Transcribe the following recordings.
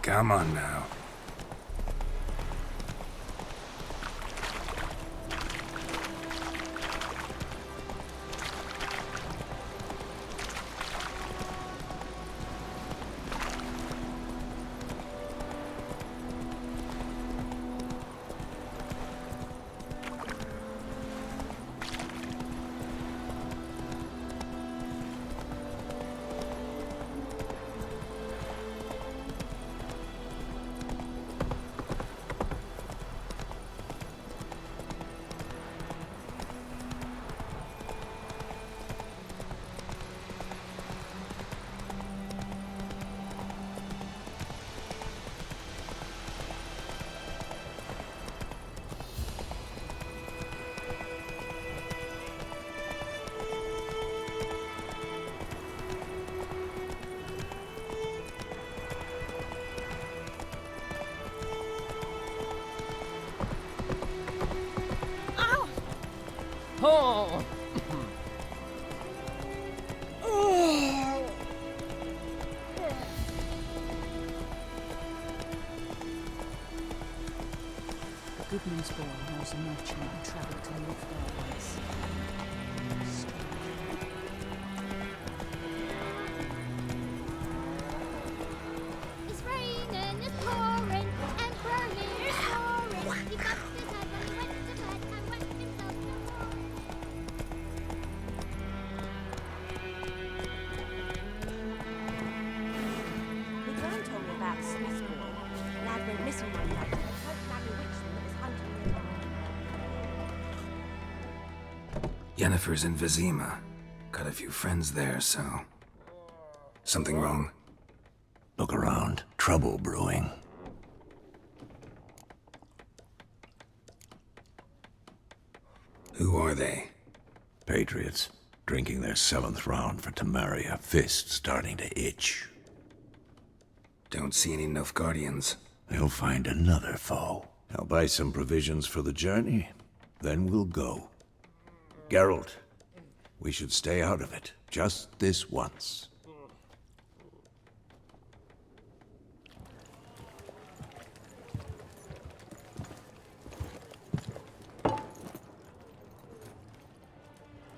Come on now. Oh! Goodman's boy knows a merchant who travelled to Nilfgaard once. It's raining, it's pouring, and burning, it's roaring. He got his head when he went to bed and wet himself no more. The Gran told me about Smith's boy. The lad went missing one night. The folk nabbed a witchman that was hunting nearby. Yennefer's in Vizima. Got a few friends there, so... Something wrong? Look around. Trouble brewing. Who are they? Patriots. Drinking their 7th round for Temeria. Fist starting to itch. Don't see any Nilfgaardians. They'll find another foe. I'll buy some provisions for the journey. Then we'll go. Geralt, we should stay out of it. Just this once.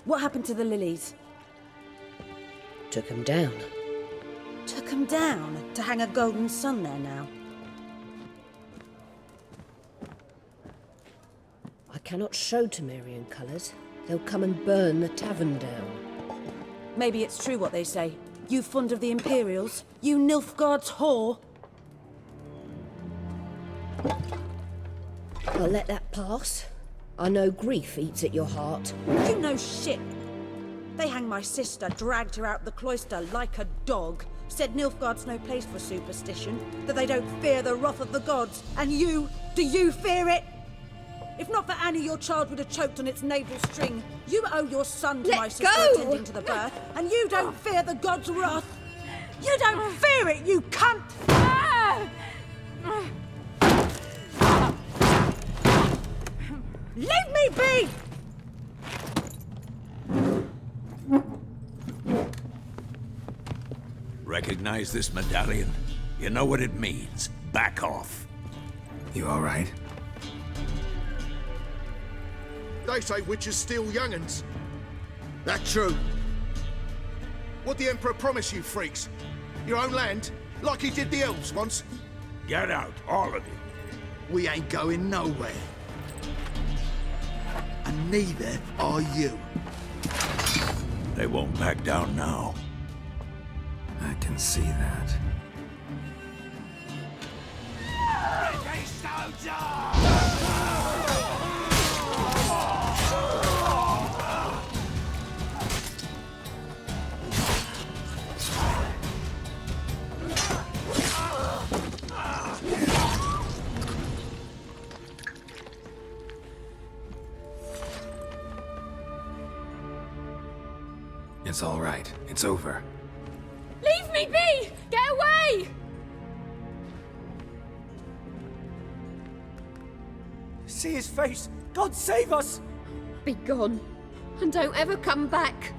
What happened to the lilies? Took him down. Took 'em down to hang a golden sun there now. I cannot show Temerian colours. They'll come and burn the tavern down. Maybe it's true what they say. You fond of the Imperials? You Nilfgaard's whore? I'll let that pass. I know grief eats at your heart. You know shit. They hanged my sister, dragged her out the cloister like a dog. Said Nilfgaard's no place for superstition, that they don't fear the wrath of the gods. And you, do you fear it? If not for Annie, your child would have choked on its navel string. You owe your son to Let my sister go! attending to the birth, and you don't fear the gods' wrath. You don't fear it, you cunt! Leave me be! Recognize this medallion? You know what it means. Back off. You alright? They say witches steal young'uns. That true? What the Emperor promise you, freaks? Your own land? Like he did the elves once? Get out, all of you. We ain't going nowhere. And neither are you. They won't back down now. I can see that. It's all right. It's over. Leave me be! Get away! See his face! God save us! Be gone, and don't ever come back.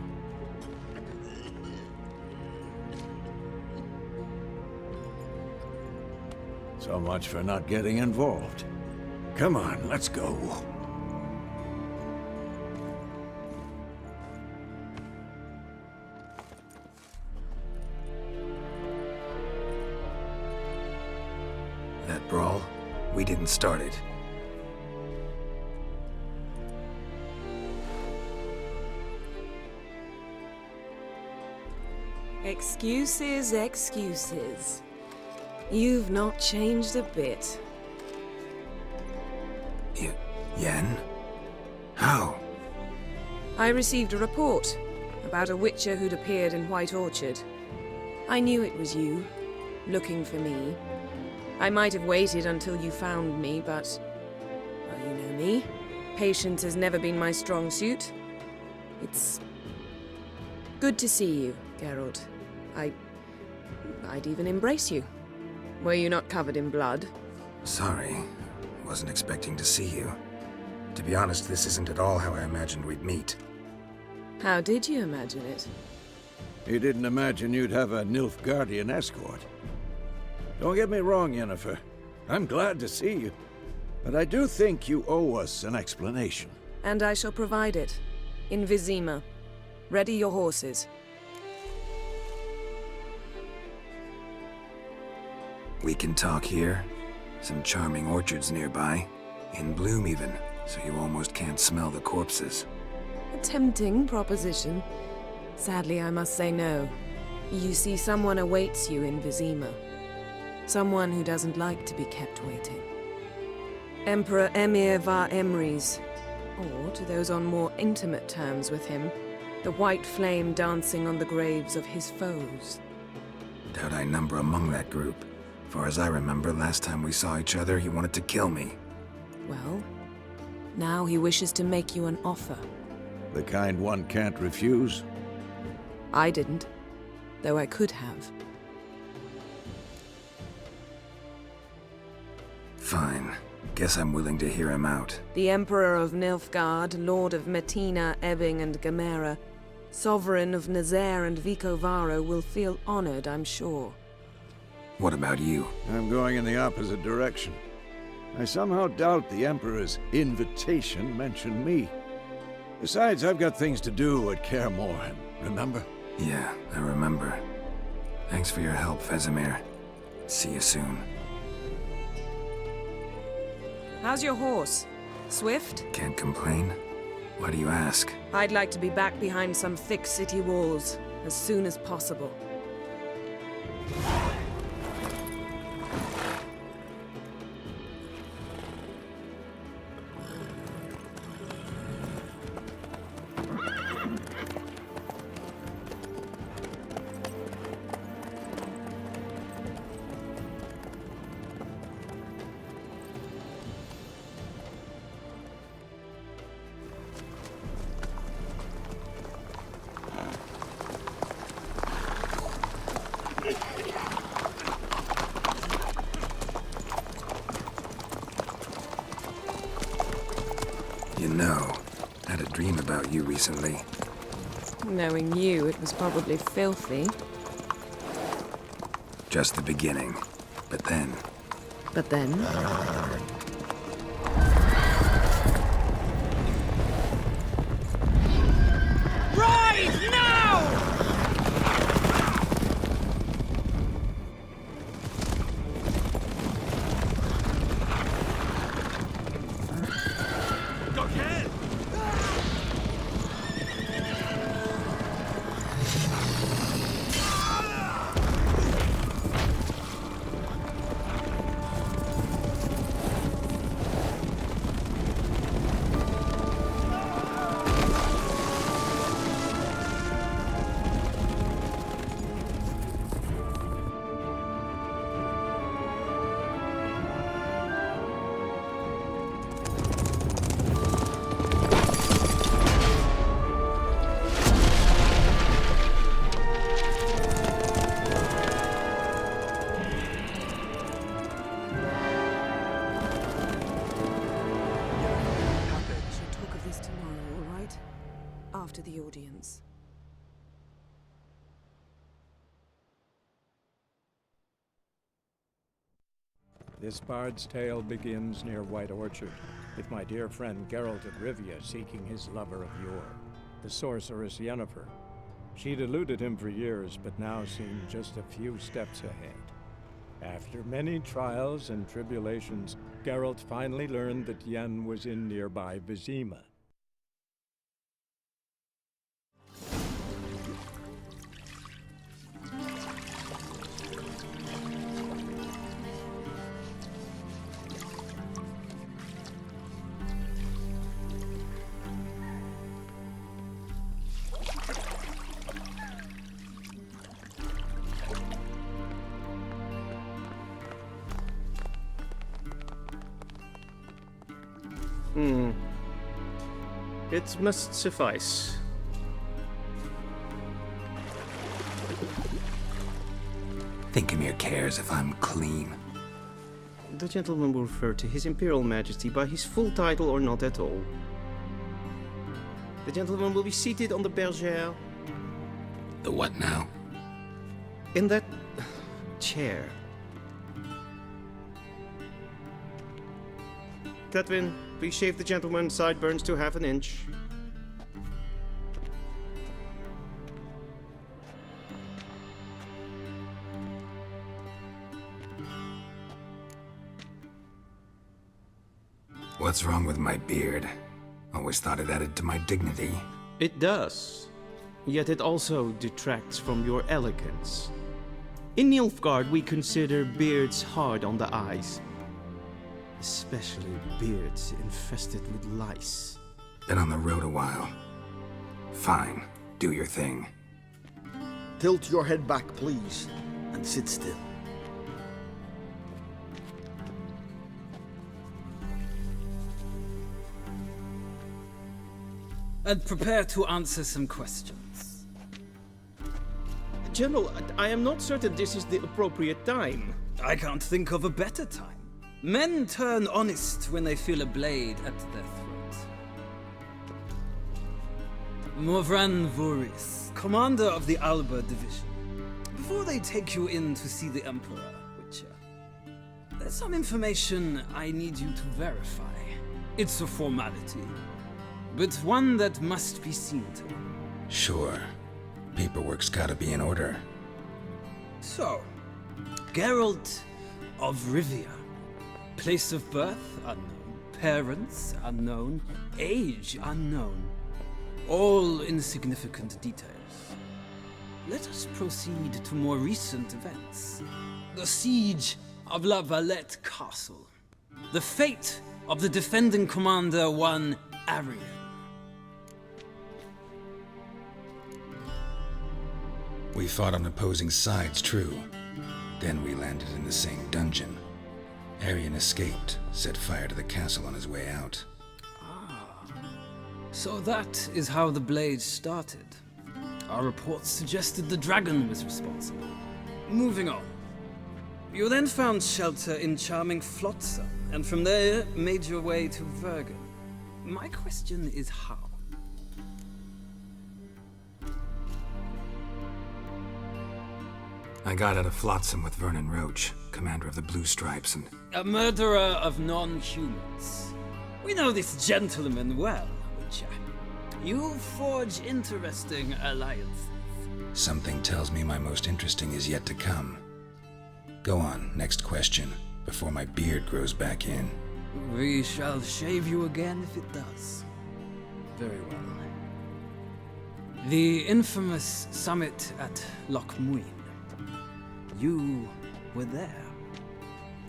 So much for not getting involved. Come on, let's go. That brawl, we didn't start it. Excuses, excuses. You've not changed a bit. Yen? How? I received a report about a witcher who'd appeared in White Orchard. I knew it was you, looking for me. I might have waited until you found me, but... well, you know me. Patience has never been my strong suit. It's... good to see you, Geralt. I'd even embrace you. Were you not covered in blood? Sorry. Wasn't expecting to see you. To be honest, this isn't at all how I imagined we'd meet. How did you imagine it? You didn't imagine you'd have a Nilfgaardian escort. Don't get me wrong, Yennefer. I'm glad to see you. But I do think you owe us an explanation. And I shall provide it. In Vizima. Ready your horses. We can talk here. Some charming orchards nearby. In bloom even, so you almost can't smell the corpses. A tempting proposition. Sadly, I must say no. You see, someone awaits you in Vizima. Someone who doesn't like to be kept waiting. Emperor Emir var Emreis. Or, to those on more intimate terms with him, the white flame dancing on the graves of his foes. Doubt I number among that group. Far as I remember, last time we saw each other, he wanted to kill me. Well, now he wishes to make you an offer. The kind one can't refuse? I didn't, though I could have. Fine. Guess I'm willing to hear him out. The Emperor of Nilfgaard, Lord of Metina, Ebbing, and Gamera, Sovereign of Nazaire and Vicovaro will feel honored, I'm sure. What about you? I'm going in the opposite direction. I somehow doubt the Emperor's invitation mentioned me. Besides, I've got things to do at Kaer Morhen, remember? Yeah, I remember. Thanks for your help, Vesemir. See you soon. How's your horse? Swift? Can't complain. Why do you ask? I'd like to be back behind some thick city walls as soon as possible. You know, I had a dream about you recently. Knowing you, it was probably filthy. Just the beginning. But then... But then... Rise now! After the audience. This bard's tale begins near White Orchard, with my dear friend Geralt of Rivia seeking his lover of yore, the sorceress Yennefer. She'd eluded him for years, but now seemed just a few steps ahead. After many trials and tribulations, Geralt finally learned that Yen was in nearby Vizima. It must suffice. Thinkamir cares if I'm clean. The gentleman will refer to His Imperial Majesty by his full title or not at all. The gentleman will be seated on the bergère. The what now? In that chair. Cletwin, please shave the gentleman's sideburns to half an inch. What's wrong with my beard? Always thought it added to my dignity. It does. Yet it also detracts from your elegance. In Nilfgaard, we consider beards hard on the eyes. Especially beards infested with lice. Been on the road a while. Fine, do your thing. Tilt your head back, please, and sit still. And prepare to answer some questions. General, I am not certain this is the appropriate time. I can't think of a better time. Men turn honest when they feel a blade at their throat. Morvran Voorhis, commander of the Alba Division. Before they take you in to see the Emperor, Witcher, there's some information I need you to verify. It's a formality, but one that must be seen to. Sure. Paperwork's gotta be in order. So, Geralt of Rivia. Place of birth unknown, parents unknown, age unknown. All insignificant details. Let us proceed to more recent events. The siege of La Valette Castle. The fate of the defending commander, one Arian. We fought on opposing sides, true. Then we landed in the same dungeon. Arian escaped, set fire to the castle on his way out. So that is how the Blade started. Our reports suggested the dragon was responsible. Moving on. You then found shelter in charming Flotsam, and from there made your way to Vergen. My question is how? I got out of Flotsam with Vernon Roach, commander of the Blue Stripes, and... A murderer of non-humans. We know this gentleman well, Witcher. You forge interesting alliances. Something tells me my most interesting is yet to come. Go on, next question, before my beard grows back in. We shall shave you again if it does. Very well. The infamous summit at Loch Muin. You were there.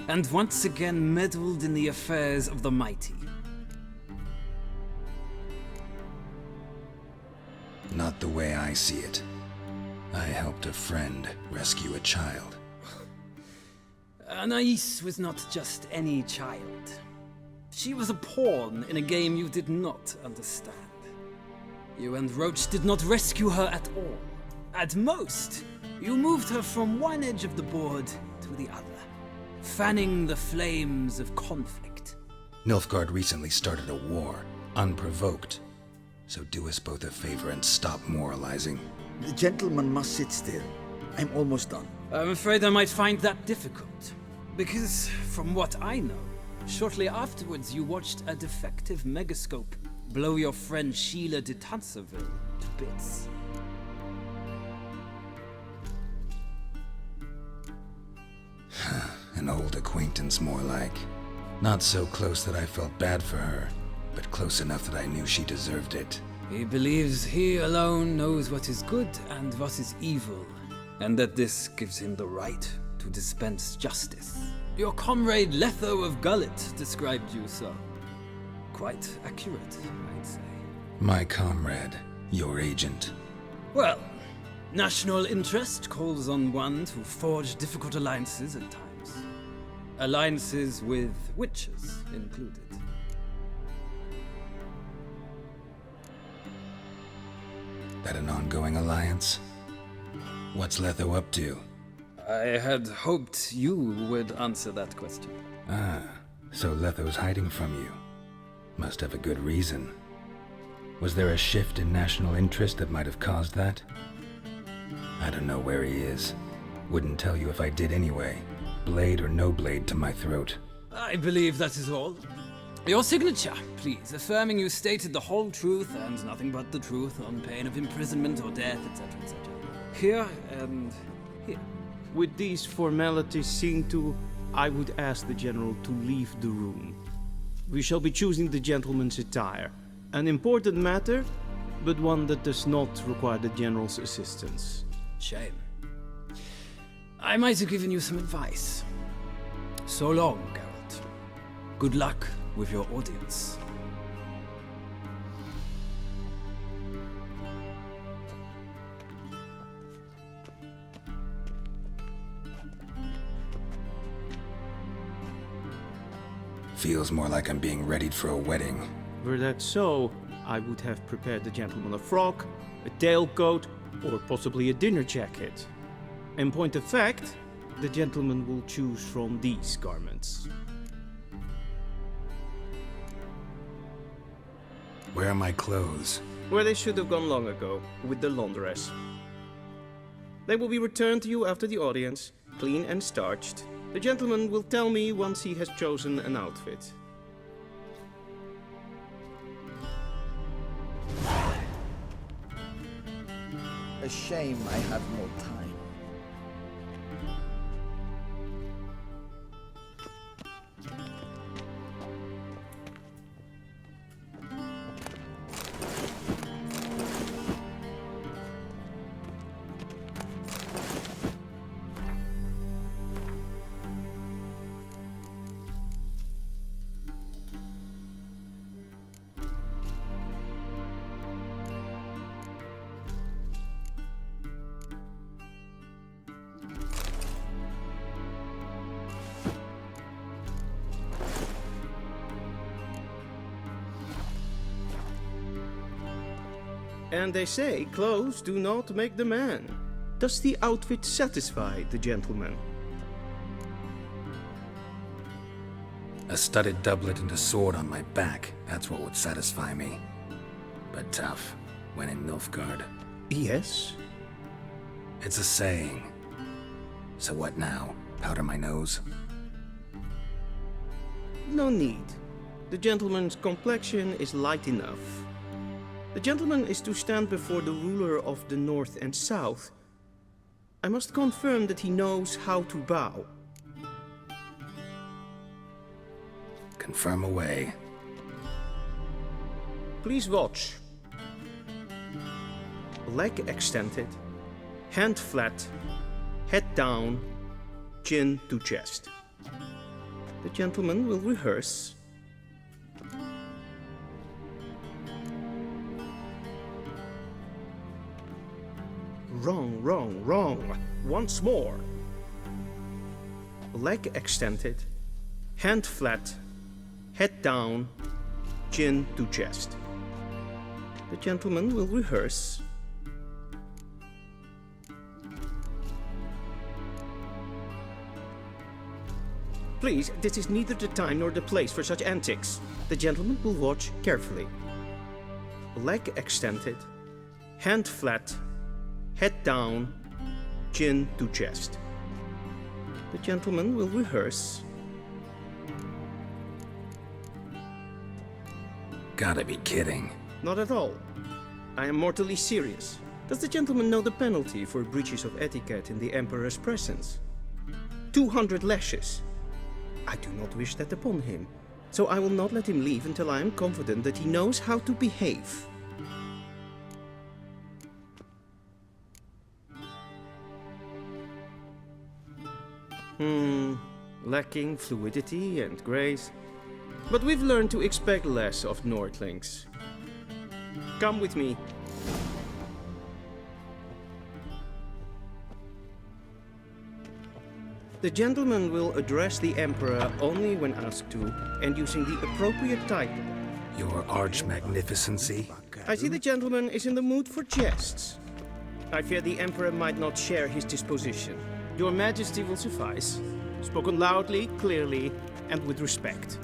And once again meddled in the affairs of the mighty. Not the way I see it. I helped a friend rescue a child. Anais was not just any child. She was a pawn in a game you did not understand. You and Roach did not rescue her at all. At most, you moved her from one edge of the board to the other, fanning the flames of conflict. Nilfgaard recently started a war, unprovoked. So do us both a favor and stop moralizing. The gentleman must sit still. I'm almost done. I'm afraid I might find that difficult. Because, from what I know, shortly afterwards you watched a defective megascope blow your friend Sheila de Tanserville to bits. An old acquaintance, more like. Not so close that I felt bad for her, but close enough that I knew she deserved it. He believes he alone knows what is good and what is evil, and that this gives him the right to dispense justice. Your comrade Letho of Gullet described you so. Quite accurate, I'd say. My comrade, your agent. Well, national interest calls on one to forge difficult alliances at times. Alliances with witches included. That an ongoing alliance? What's Letho up to? I had hoped you would answer that question. Ah, so Letho's hiding from you. Must have a good reason. Was there a shift in national interest that might have caused that? I don't know where he is. Wouldn't tell you if I did anyway. Blade or no blade to my throat. I believe that is all. Your signature, please, affirming you stated the whole truth and nothing but the truth on pain of imprisonment or death, etc., etc. Here and here. With these formalities seen to, I would ask the General to leave the room. We shall be choosing the gentleman's attire. An important matter, but one that does not require the General's assistance. Shame. I might have given you some advice. So long, Geralt. Good luck with your audience. Feels more like I'm being readied for a wedding. Were that so, I would have prepared the gentleman a frock, a tailcoat, or possibly a dinner jacket. In point of fact, the gentleman will choose from these garments. Where are my clothes? Where they should have gone long ago, with the laundress. They will be returned to you after the audience, clean and starched. The gentleman will tell me once he has chosen an outfit. A shame I have no time. And they say clothes do not make the man. Does the outfit satisfy the gentleman? A studded doublet and a sword on my back, that's what would satisfy me. But tough, when in Nilfgaard. Yes? It's a saying. So what now? Powder my nose? No need. The gentleman's complexion is light enough. The gentleman is to stand before the ruler of the North and South. I must confirm that he knows how to bow. Confirm away. Please watch. Leg extended, hand flat, head down, chin to chest. The gentleman will rehearse. Wrong, wrong, wrong. Once more. Leg extended, hand flat, head down, chin to chest. The gentleman will rehearse. Please, this is neither the time nor the place for such antics. The gentleman will watch carefully. Leg extended, hand flat, head down, chin to chest. The gentleman will rehearse. Gotta be kidding. Not at all. I am mortally serious. Does the gentleman know the penalty for breaches of etiquette in the Emperor's presence? 200 lashes. I do not wish that upon him, so I will not let him leave until I am confident that he knows how to behave. Lacking fluidity and grace. But we've learned to expect less of Nordlings. Come with me. The gentleman will address the Emperor only when asked to, and using the appropriate title. Your Arch-Magnificency? I see the gentleman is in the mood for jests. I fear the Emperor might not share his disposition. Your Majesty will suffice. Spoken loudly, clearly, and with respect.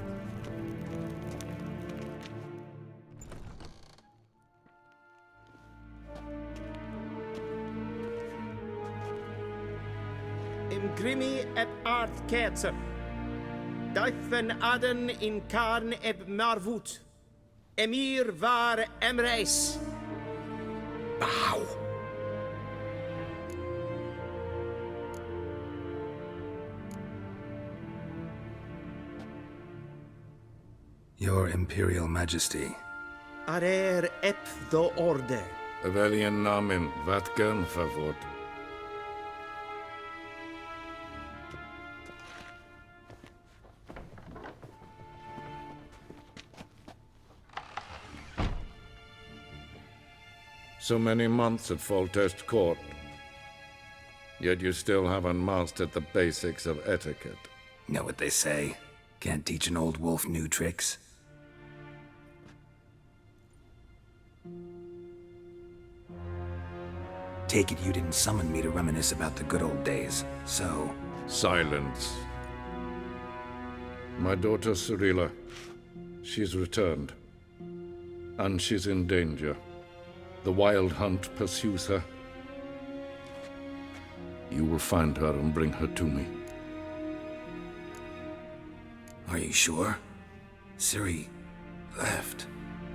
Imgrimi eb ard ketzer. Daifen aden in karn eb marvut. Emir var emreis. Bow. Your Imperial Majesty. Arer ep the orde. Evelien namen, vatgen favort. So many months at Foltest Court. Yet you still haven't mastered the basics of etiquette. Know what they say? Can't teach an old wolf new tricks. Take it you didn't summon me to reminisce about the good old days, so... Silence. My daughter Cirilla, she's returned. And she's in danger. The Wild Hunt pursues her. You will find her and bring her to me. Are you sure? Ciri left.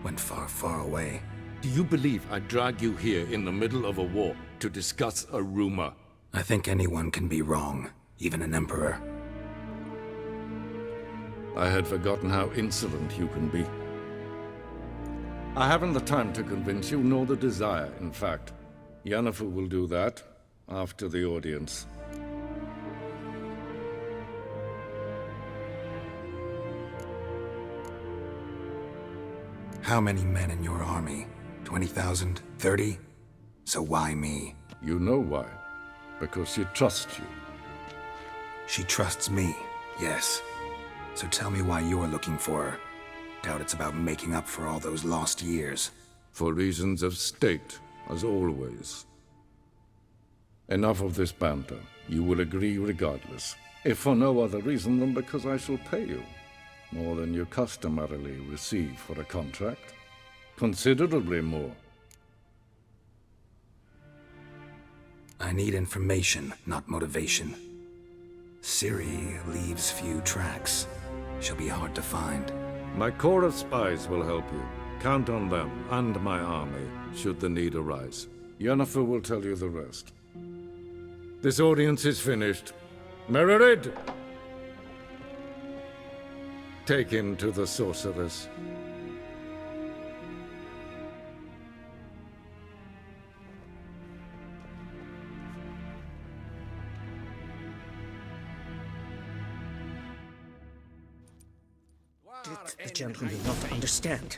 Went far, far away. Do you believe I drag you here in the middle of a war to discuss a rumor? I think anyone can be wrong, even an emperor. I had forgotten how insolent you can be. I haven't the time to convince you, nor the desire, in fact. Yennefer will do that after the audience. How many men in your army? 20,000? 30? So why me? You know why. Because she trusts you. She trusts me, yes. So tell me why you're looking for her. Doubt it's about making up for all those lost years. For reasons of state, as always. Enough of this banter. You will agree regardless. If for no other reason than because I shall pay you. More than you customarily receive for a contract. Considerably more. I need information, not motivation. Ciri leaves few tracks. She'll be hard to find. My corps of spies will help you. Count on them and my army, should the need arise. Yennefer will tell you the rest. This audience is finished. Mererid! Take him to the sorceress. Did the gentleman not understand?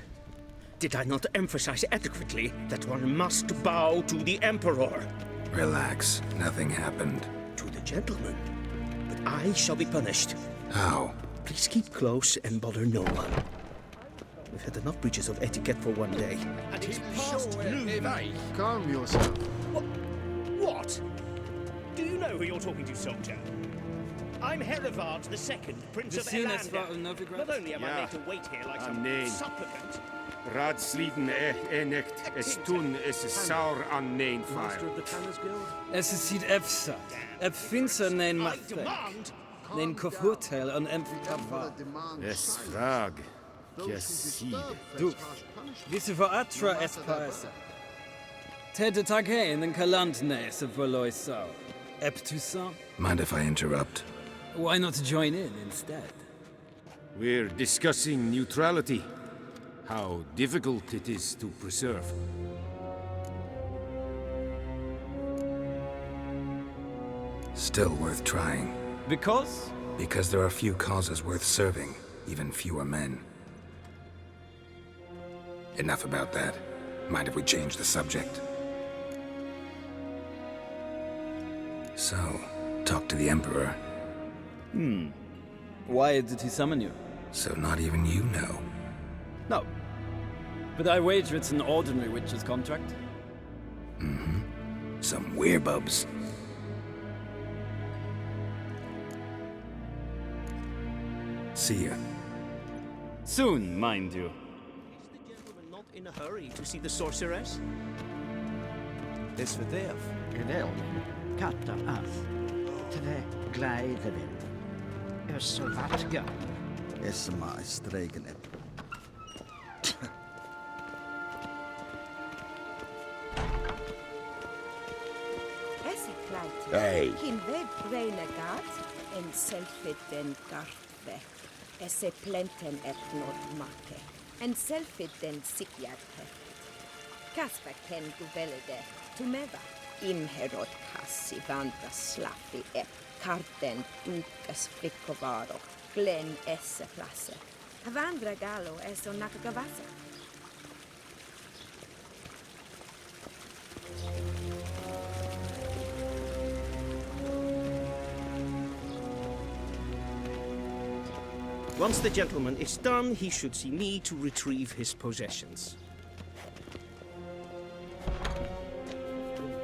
Did I not emphasize adequately that one must bow to the Emperor? Relax, nothing happened. To the gentleman. But I shall be punished. How? Please keep close and bother no one. We've had enough breaches of etiquette for one day. And it's past noon. Calm yourself. What? Do you know who you're talking to, soldier? I'm Herivard II, Prince of Elander. Not only am I made to wait here like some supplicant, Radsliden enekt estun is saur an nein fire. Es is siet efsa. Ep finser nein mathek. Nein kofurtel an empfitava. Es frag. Kiaside. Du, wisse voor atra espaese. Tede taghein en kalant nese verloi sau. Ep tu sang? Mind if I interrupt? Why not join in instead? We're discussing neutrality. How difficult it is to preserve. Still worth trying. Because? Because there are few causes worth serving, even fewer men. Enough about that. Mind if we change the subject? So, talk to the Emperor. Why did he summon you? So not even you know. No. But I wager it's an ordinary witch's contract. Mm-hmm. Some werebubs. See ya. Soon, mind you. Is the gentleman not in a hurry to see the sorceress? Desfördef. Geweldig. Katta af. Tre glijden. Så vattga. Esma stregen ep. Hey. Kin web reine gat en selfit den gartve. Esse plenten not make. En selfit den sikjarte. Kasper ken duvelede. Tumeva. Imherot kassi vanta slappi ep. Karten dukas flickovaro. Glen esse plasse. Havandra galo eso nakagavasa. Once the gentleman is done, he should see me to retrieve his possessions.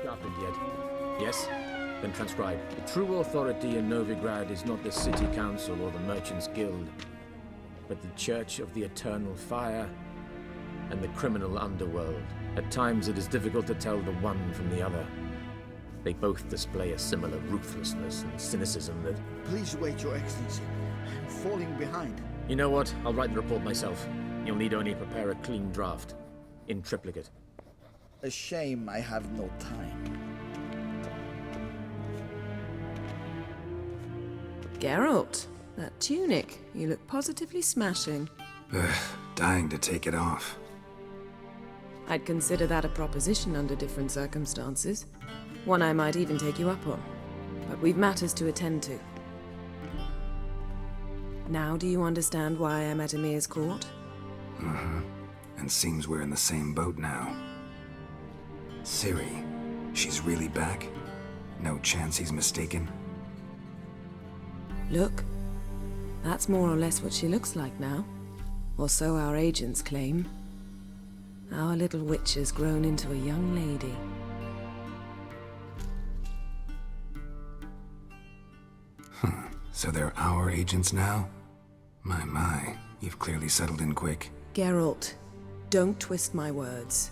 Sharpened yet? Yes? Then transcribe. The true authority in Novigrad is not the city council or the merchants' guild, but the Church of the Eternal Fire and the criminal underworld. At times it is difficult to tell the one from the other. They both display a similar ruthlessness and cynicism that... Please wait, Your Excellency. I'm falling behind. You know what? I'll write the report myself. You'll need only prepare a clean draft. In triplicate. A shame I have no time. Geralt, that tunic. You look positively smashing. Dying to take it off. I'd consider that a proposition under different circumstances. One I might even take you up on. But we've matters to attend to. Now do you understand why I'm at Emir's court? Uh-huh. And seems we're in the same boat now. Ciri, she's really back? No chance he's mistaken? Look, that's more or less what she looks like now. Or so our agents claim. Our little witch has grown into a young lady. So they're our agents now? My, you've clearly settled in quick. Geralt, don't twist my words.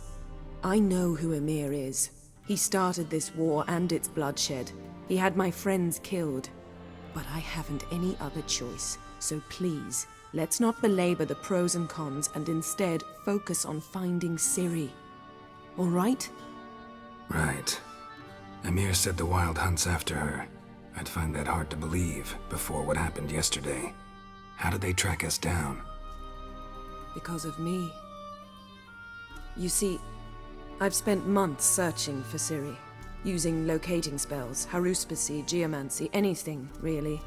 I know who Emir is. He started this war and its bloodshed. He had my friends killed. But I haven't any other choice. So please, let's not belabor the pros and cons and instead focus on finding Ciri. All right? Right. Emir said the Wild Hunt's after her. I'd find that hard to believe before what happened yesterday. How did they track us down? Because of me. You see, I've spent months searching for Ciri, using locating spells, haruspicy, geomancy, anything, really.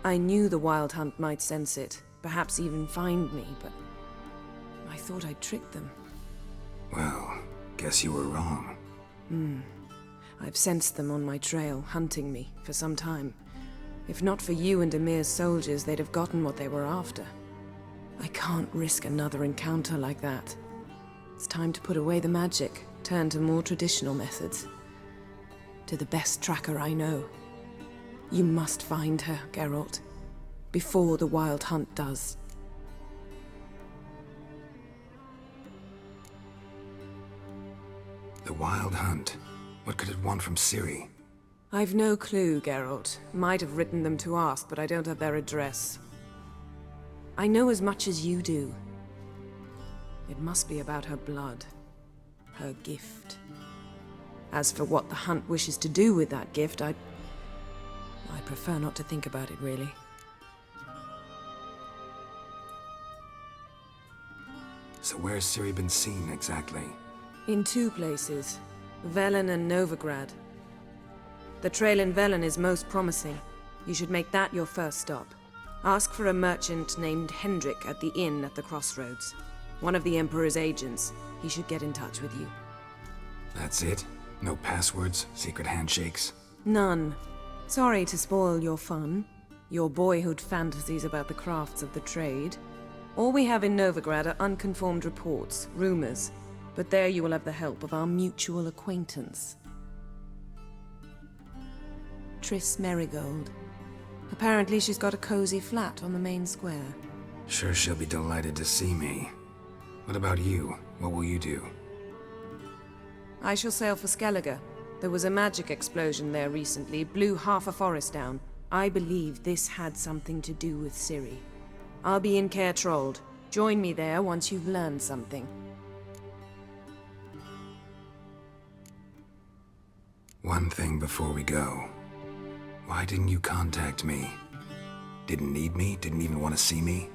I knew the Wild Hunt might sense it, perhaps even find me, but I thought I'd tricked them. Well, guess you were wrong. I've sensed them on my trail, hunting me, for some time. If not for you and Emir's soldiers, they'd have gotten what they were after. I can't risk another encounter like that. It's time to put away the magic, turn to more traditional methods. To the best tracker I know. You must find her, Geralt. Before the Wild Hunt does. The Wild Hunt. What could it want from Ciri? I've no clue, Geralt. Might have written them to ask, but I don't have their address. I know as much as you do. It must be about her blood. Her gift. As for what the Hunt wishes to do with that gift, I prefer not to think about it, really. So where's Ciri been seen, exactly? In 2 places. Velen and Novigrad. The trail in Velen is most promising. You should make that your first stop. Ask for a merchant named Hendrik at the inn at the crossroads. One of the Emperor's agents. He should get in touch with you. That's it? No passwords, secret handshakes? None. Sorry to spoil your fun. Your boyhood fantasies about the crafts of the trade. All we have in Novigrad are unconfirmed reports, rumors. But there you will have the help of our mutual acquaintance. Triss Merigold. Apparently she's got a cozy flat on the main square. Sure she'll be delighted to see me. What about you? What will you do? I shall sail for Skellige. There was a magic explosion there recently, blew half a forest down. I believe this had something to do with Ciri. I'll be in Caer Trolde. Join me there once you've learned something. One thing before we go. Why didn't you contact me? Didn't need me? Didn't even want to see me?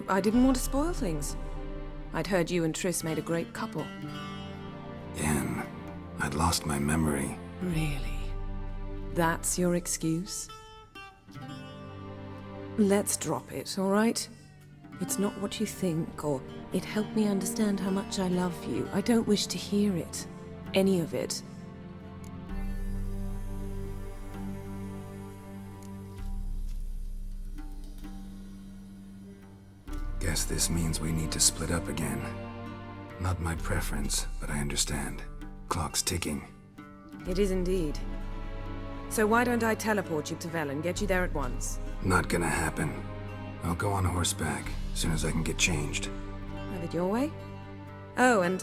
I didn't want to spoil things. I'd heard you and Triss made a great couple. Yen, I'd lost my memory. Really? That's your excuse? Let's drop it, all right? It's not what you think, or it helped me understand how much I love you. I don't wish to hear it. Any of it. Guess this means we need to split up again. Not my preference, but I understand. Clock's ticking. It is indeed. So why don't I teleport you to Velen, get you there at once? Not gonna happen. I'll go on horseback, as soon as I can get changed. Have it your way? Oh, and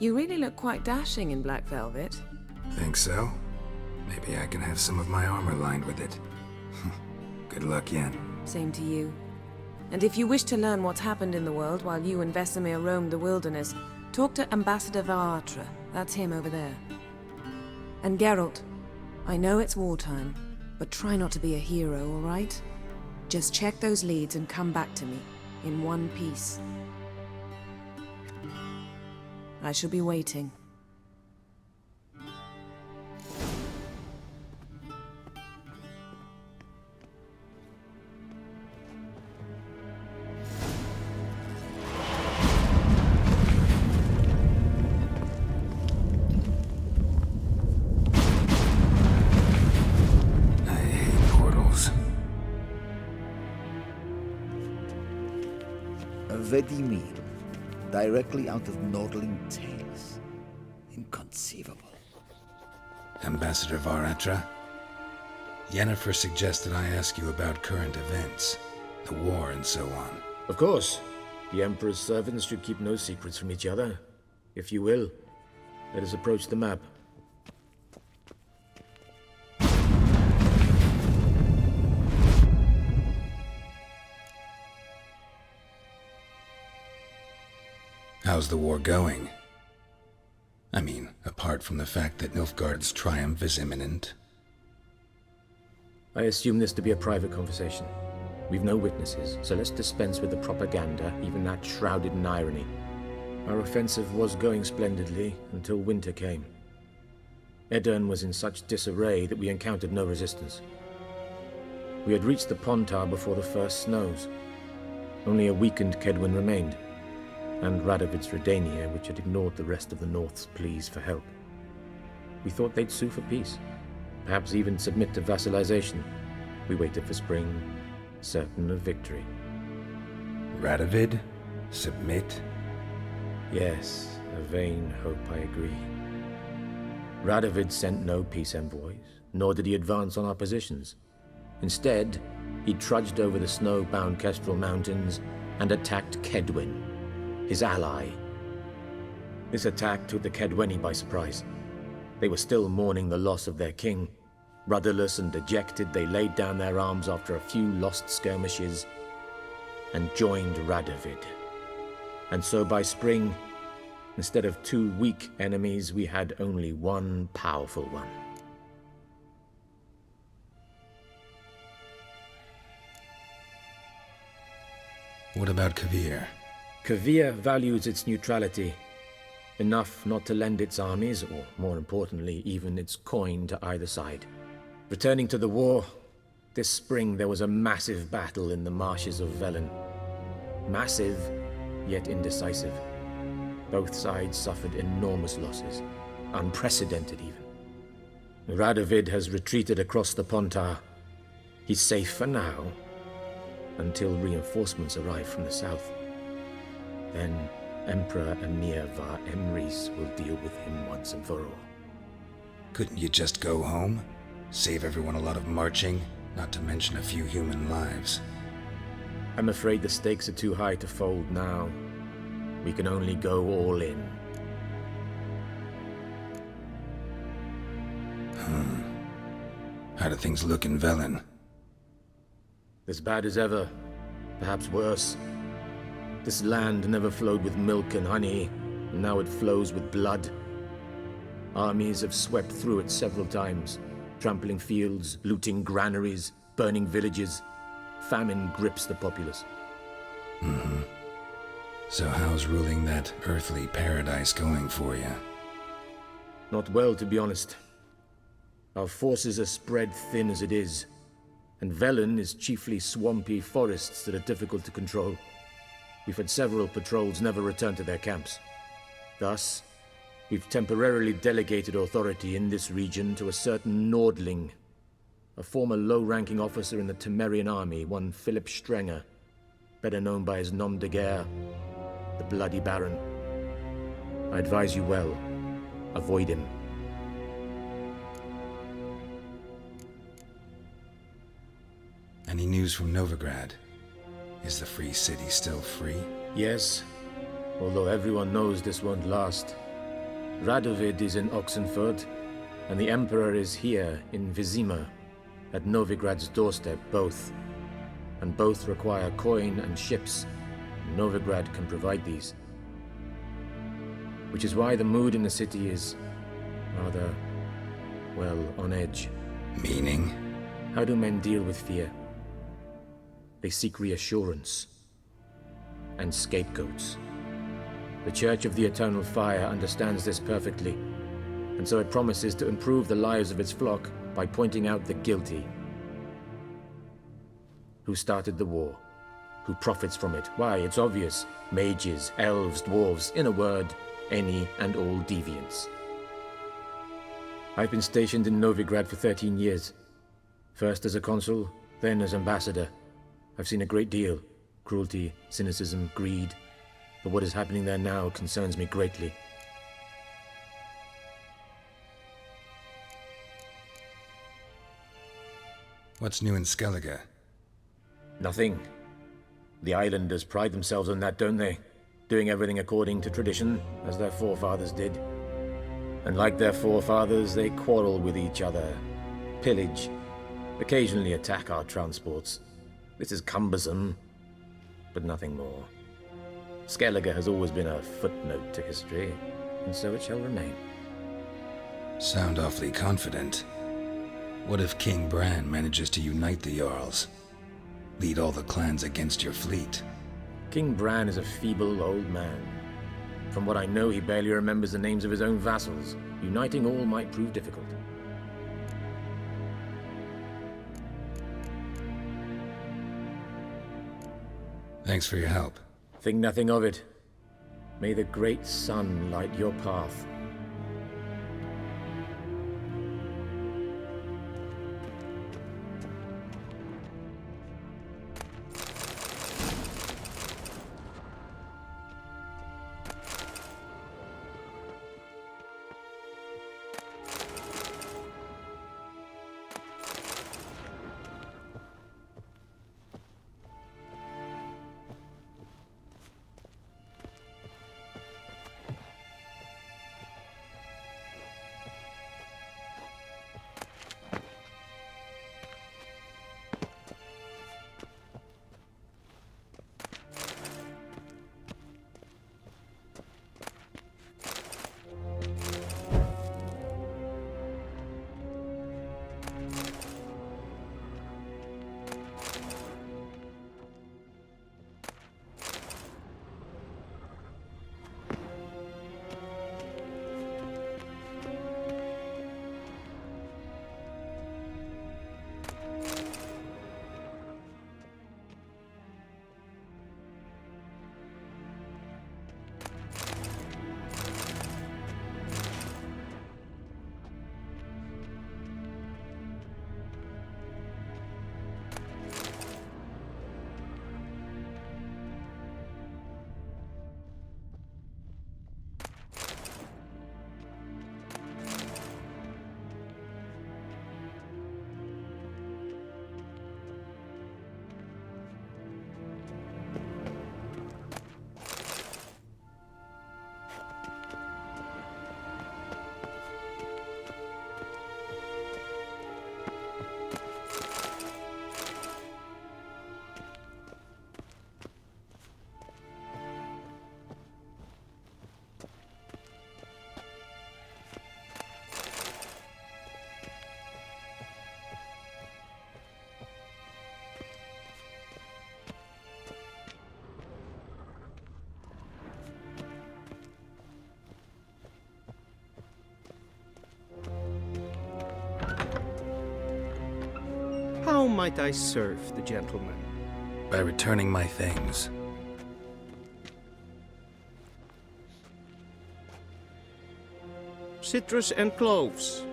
you really look quite dashing in black velvet. Think so? Maybe I can have some of my armor lined with it. Good luck, Yen. Same to you. And if you wish to learn what's happened in the world while you and Vesemir roamed the wilderness, talk to Ambassador Varatra. That's him over there. And Geralt, I know it's wartime, but try not to be a hero, all right? Just check those leads and come back to me, in one piece. I shall be waiting. Vedimir, directly out of Nordling Tales. Inconceivable. Ambassador Varatra? Yennefer suggested I ask you about current events, the war and so on. Of course. The Emperor's servants should keep no secrets from each other. If you will, let us approach the map. How's the war going? I mean, apart from the fact that Nilfgaard's triumph is imminent. I assume this to be a private conversation. We've no witnesses, so let's dispense with the propaganda, even that shrouded in irony. Our offensive was going splendidly until winter came. Aedirn was in such disarray that we encountered no resistance. We had reached the Pontar before the first snows. Only a weakened Kedwen remained, and Radovid's Redania, which had ignored the rest of the North's pleas for help. We thought they'd sue for peace, perhaps even submit to vassalization. We waited for spring, certain of victory. Radovid? Submit? Yes, a vain hope, I agree. Radovid sent no peace envoys, nor did he advance on our positions. Instead, he trudged over the snow-bound Kestrel Mountains and attacked Kedwen, his ally. This attack took the Kedweni by surprise. They were still mourning the loss of their king. Rudderless and dejected, they laid down their arms after a few lost skirmishes and joined Radovid. And so by spring, instead of 2 weak enemies, we had only one powerful one. What about Kavir? Kavir values its neutrality, enough not to lend its armies, or more importantly, even its coin to either side. Returning to the war, this spring there was a massive battle in the marshes of Velen. Massive, yet indecisive. Both sides suffered enormous losses, unprecedented even. Radovid has retreated across the Pontar. He's safe for now, until reinforcements arrive from the south. Then Emperor Emir var Emrys will deal with him once and for all. Couldn't you just go home? Save everyone a lot of marching, not to mention a few human lives. I'm afraid the stakes are too high to fold now. We can only go all in. How do things look in Velen? As bad as ever, perhaps worse. This land never flowed with milk and honey, and now it flows with blood. Armies have swept through it several times, trampling fields, looting granaries, burning villages. Famine grips the populace. So how's ruling that earthly paradise going for you? Not well, to be honest. Our forces are spread thin as it is, and Velen is chiefly swampy forests that are difficult to control. We've had several patrols never return to their camps. Thus, we've temporarily delegated authority in this region to a certain Nordling, a former low-ranking officer in the Temerian army, one Philip Strenger, better known by his nom de guerre, the Bloody Baron. I advise you well, avoid him. Any news from Novigrad? Is the free city still free? Yes, although everyone knows this won't last. Radovid is in Oxenford, and the Emperor is here in Vizima, at Novigrad's doorstep, both. And both require coin and ships. Novigrad can provide these. Which is why the mood in the city is rather, well, on edge. Meaning? How do men deal with fear? They seek reassurance and scapegoats. The Church of the Eternal Fire understands this perfectly, and so it promises to improve the lives of its flock by pointing out the guilty. Who started the war? Who profits from it? Why, it's obvious. Mages, elves, dwarves, in a word, any and all deviants. I've been stationed in Novigrad for 13 years. First as a consul, then as ambassador. I've seen a great deal. Cruelty, cynicism, greed. But what is happening there now concerns me greatly. What's new in Skellige? Nothing. The islanders pride themselves on that, don't they? Doing everything according to tradition, as their forefathers did. And like their forefathers, they quarrel with each other, pillage, occasionally attack our transports. This is cumbersome, but nothing more. Skellige has always been a footnote to history, and so it shall remain. Sound awfully confident. What if King Bran manages to unite the Jarls? Lead all the clans against your fleet? King Bran is a feeble old man. From what I know, he barely remembers the names of his own vassals. Uniting all might prove difficult. Thanks for your help. Think nothing of it. May the great sun light your path. might I serve the gentleman? By returning my things. Citrus and cloves.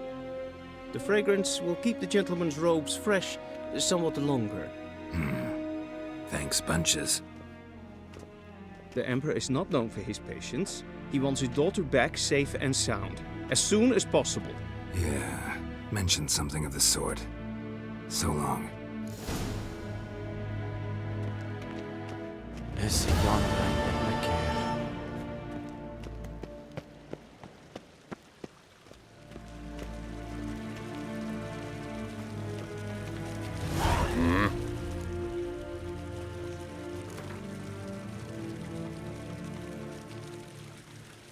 The fragrance will keep the gentleman's robes fresh somewhat longer. Thanks, bunches. The Emperor is not known for his patience. He wants his daughter back safe and sound, as soon as possible. Yeah, mentioned something of the sort. So long.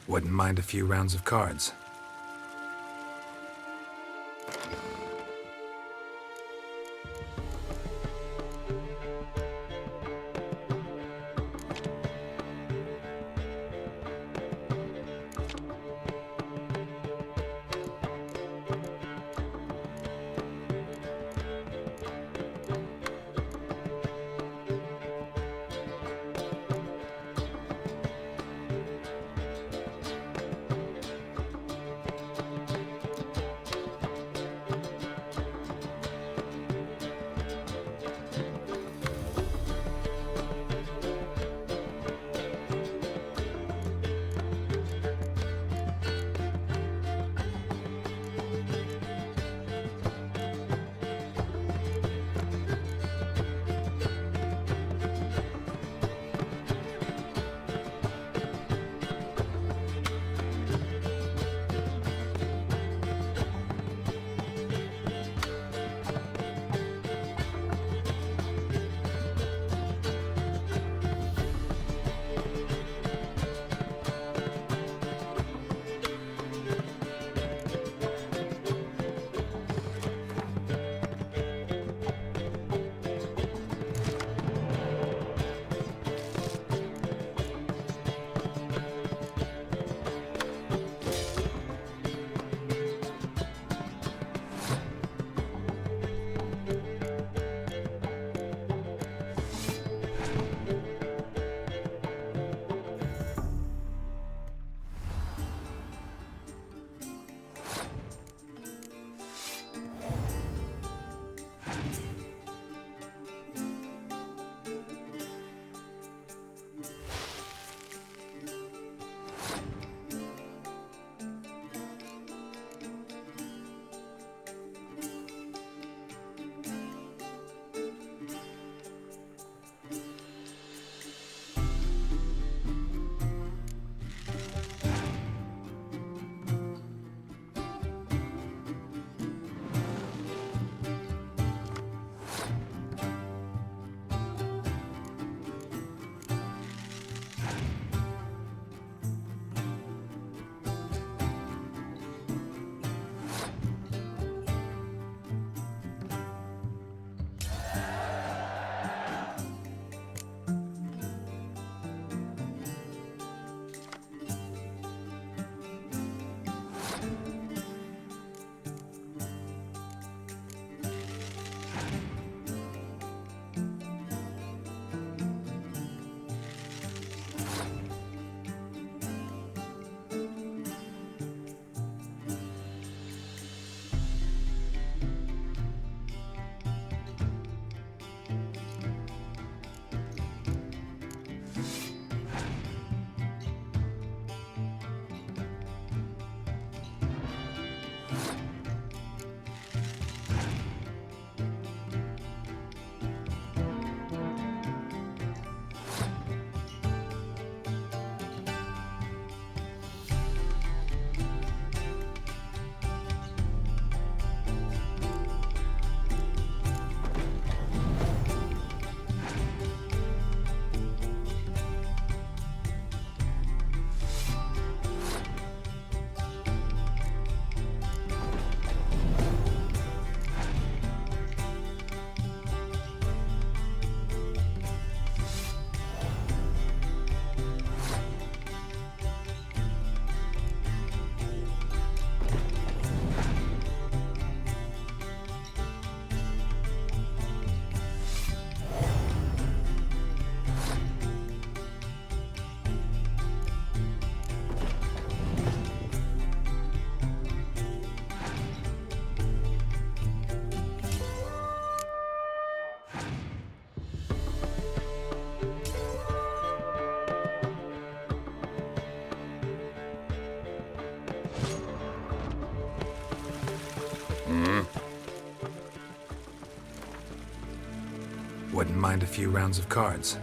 Wouldn't mind a few rounds of cards. Wouldn't mind a few rounds of cards.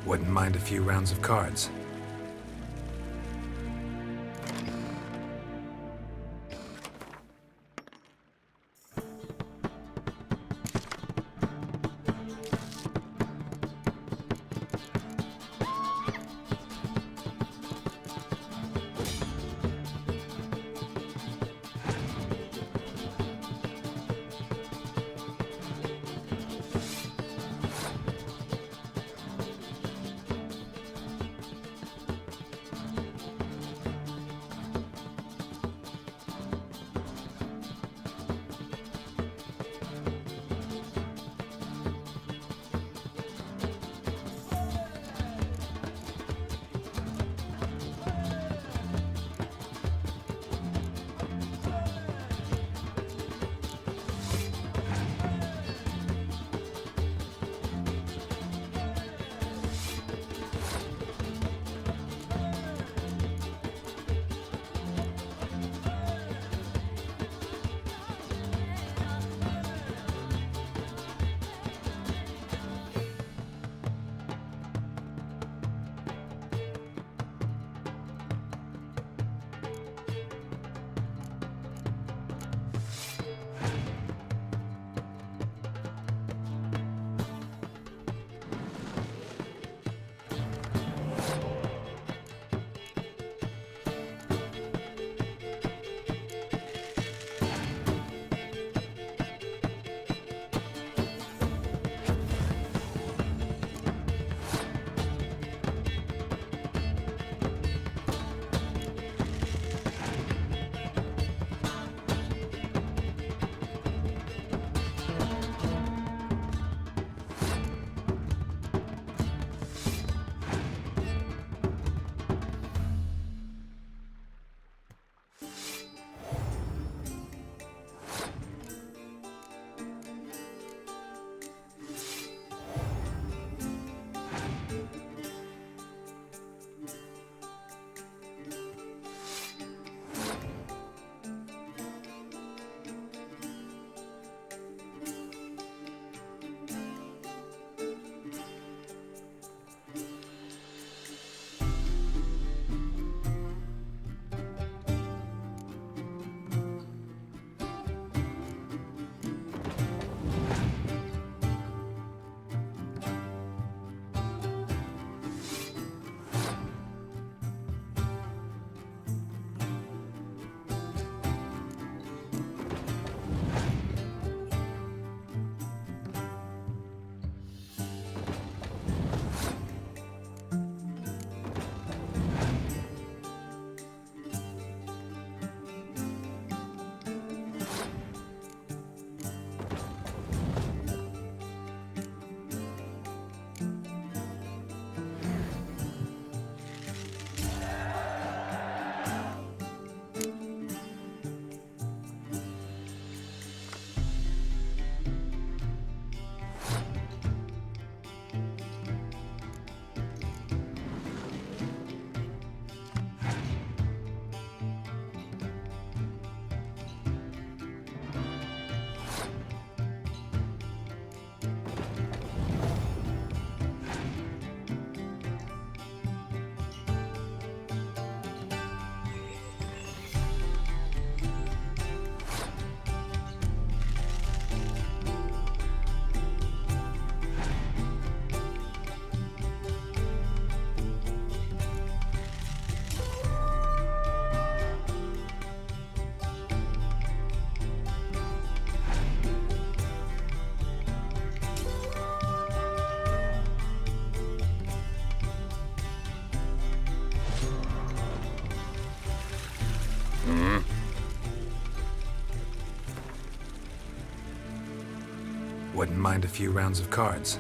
Wouldn't mind a few rounds of cards. Wouldn't mind a few rounds of cards.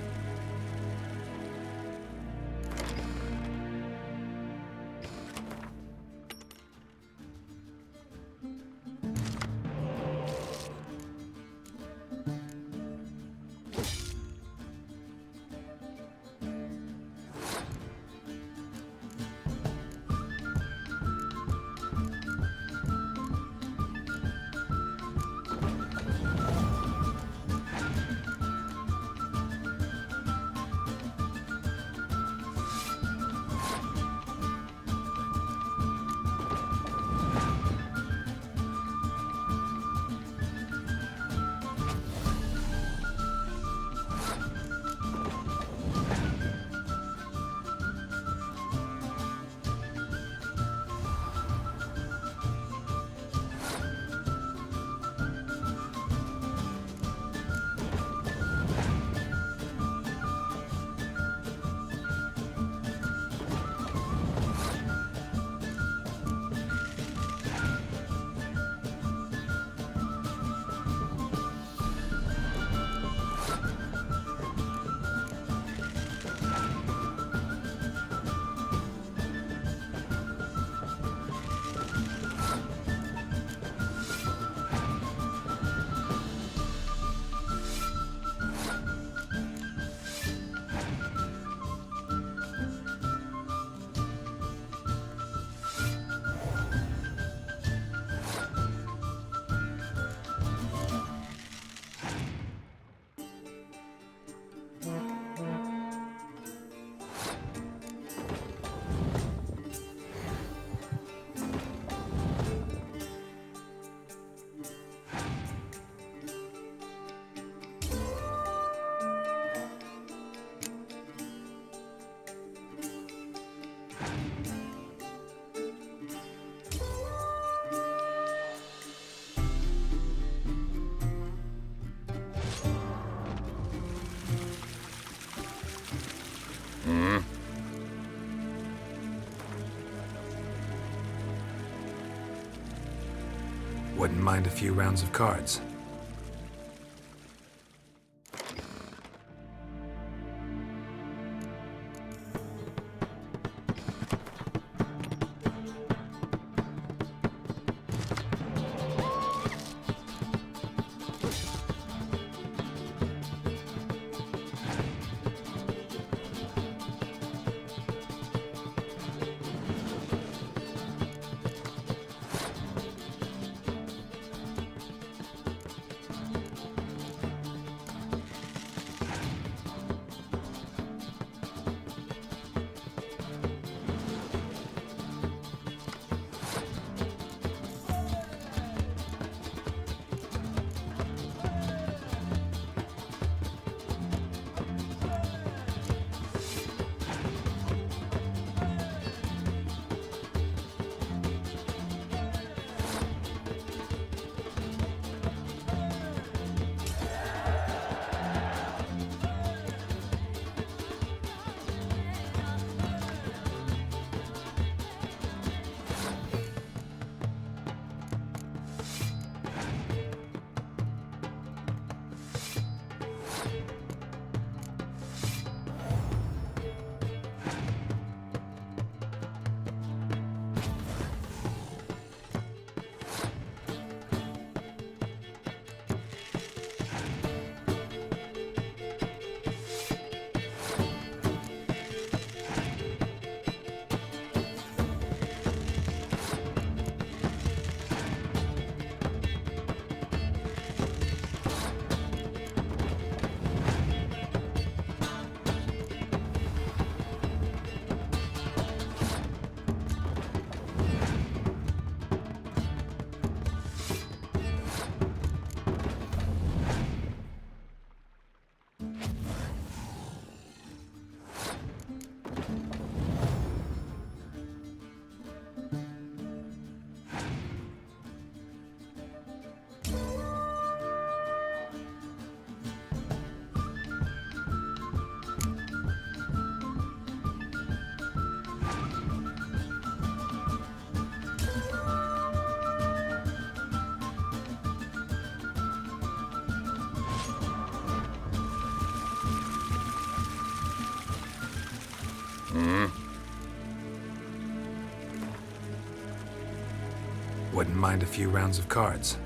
Wouldn't mind a few rounds of cards. Wouldn't mind a few rounds of cards.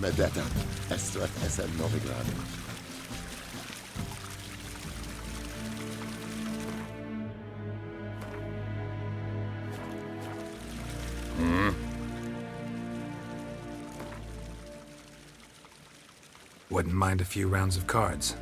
Medeta, Estrat SM Novigrad. Wouldn't mind a few rounds of cards.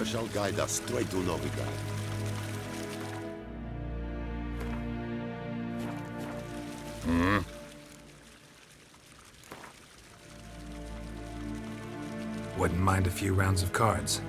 Yennefer shall guide us straight to Novigrad. Wouldn't mind a few rounds of cards.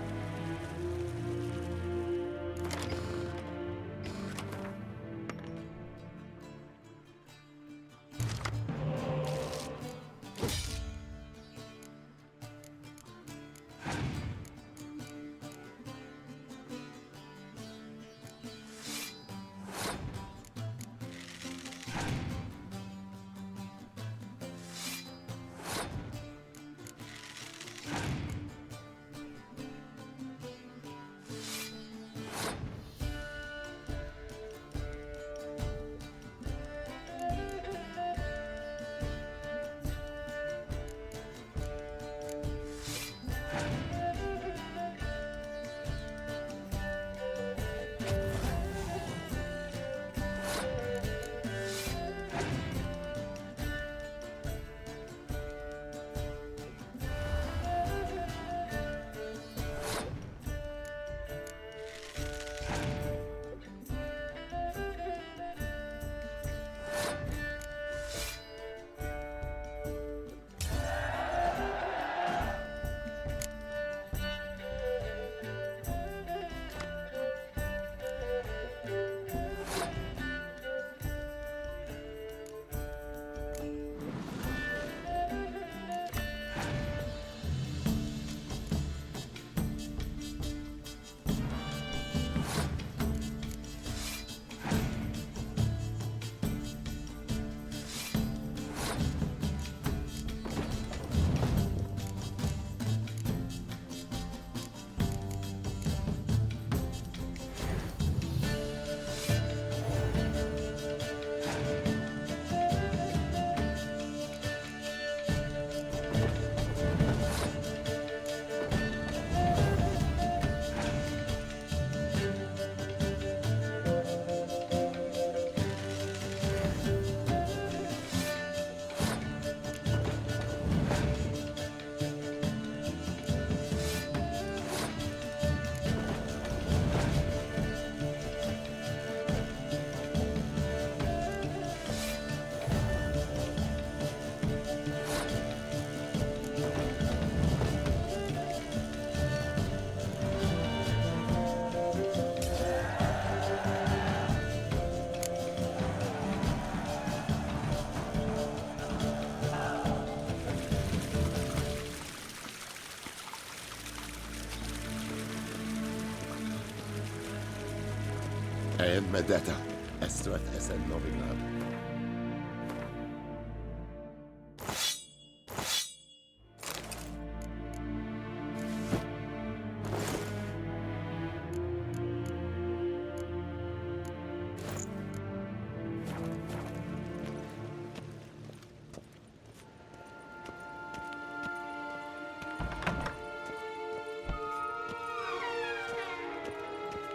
And Medetta, Estret Essen Novigrad.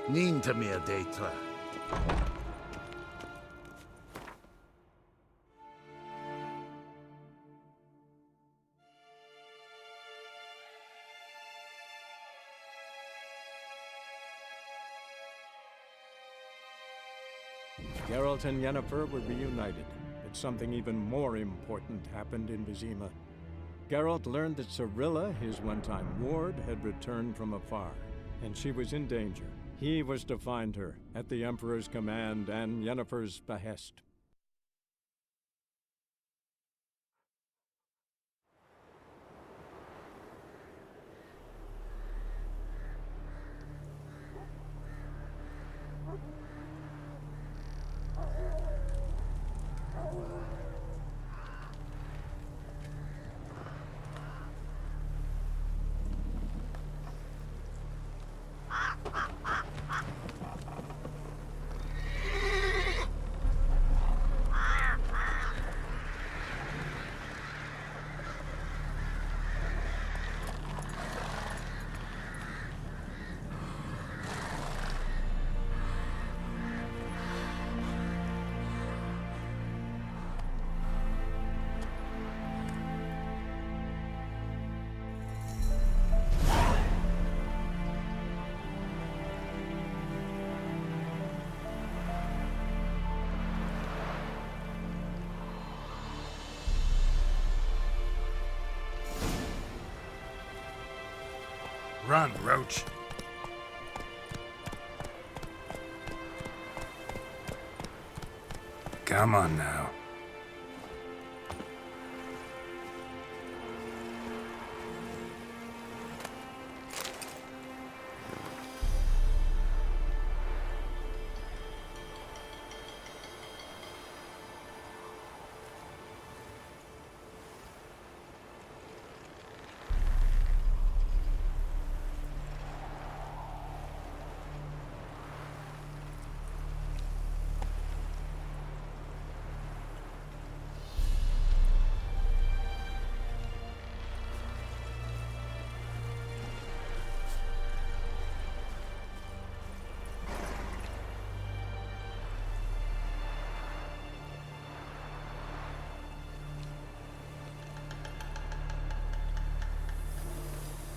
Niente meer deitra. Geralt and Yennefer were reunited, but something even more important happened in Vizima. Geralt learned that Cirilla, his one-time ward, had returned from afar, and she was in danger. He was to find her, at the Emperor's command and Yennefer's behest. Run, Roach. Come on now.